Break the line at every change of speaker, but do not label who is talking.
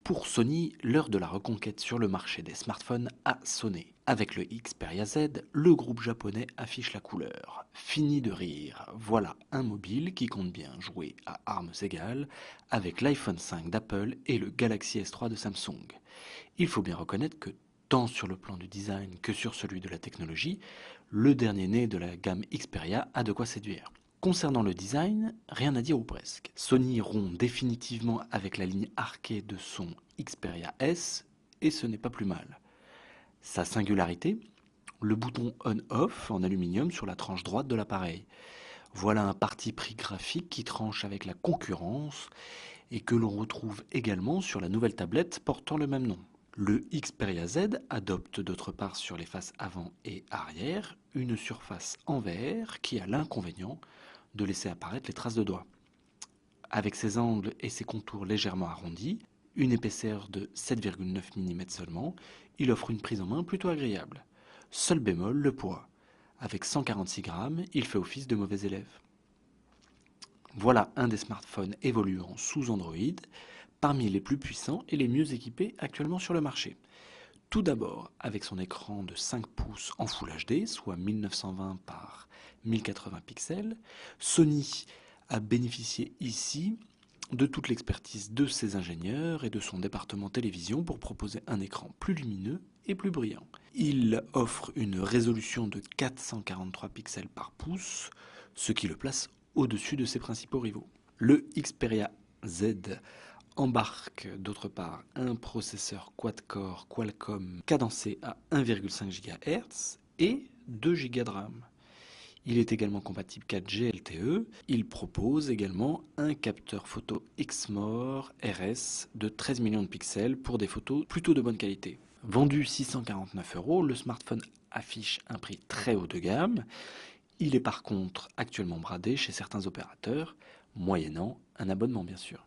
Pour Sony, l'heure de la reconquête sur le marché des smartphones a sonné. Avec le Xperia Z, le groupe japonais affiche la couleur. Fini de rire, voilà un mobile qui compte bien jouer à armes égales avec l'iPhone 5 d'Apple et le Galaxy S3 de Samsung. Il faut bien reconnaître que tant sur le plan du design que sur celui de la technologie, le dernier né de la gamme Xperia a de quoi séduire. Concernant le design, rien à dire ou presque. Sony rompt définitivement avec la ligne arquée de son Xperia S, et ce n'est pas plus mal. Sa singularité, le bouton on-off en aluminium sur la tranche droite de l'appareil. Voilà un parti pris graphique qui tranche avec la concurrence et que l'on retrouve également sur la nouvelle tablette portant le même nom. Le Xperia Z adopte d'autre part sur les faces avant et arrière une surface en verre qui a l'inconvénient de laisser apparaître les traces de doigts. Avec ses angles et ses contours légèrement arrondis, une épaisseur de 7,9 mm seulement, il offre une prise en main plutôt agréable. Seul bémol, le poids. Avec 146 grammes, il fait office de mauvais élève. Voilà un des smartphones évoluant sous Android, parmi les plus puissants et les mieux équipés actuellement sur le marché. Tout d'abord, avec son écran de 5 pouces en Full HD, soit 1920 par 1080 pixels, Sony a bénéficié ici de toute l'expertise de ses ingénieurs et de son département télévision pour proposer un écran plus lumineux et plus brillant. Il offre une résolution de 443 pixels par pouce, ce qui le place au-dessus de ses principaux rivaux. Le Xperia Z embarque d'autre part un processeur quad-core Qualcomm cadencé à 1,5 GHz et 2 Go de RAM. Il est également compatible 4G LTE. Il propose également un capteur photo Exmor RS de 13 millions de pixels pour des photos plutôt de bonne qualité. Vendu 649 €, le smartphone affiche un prix très haut de gamme. Il est par contre actuellement bradé chez certains opérateurs, moyennant un abonnement bien sûr.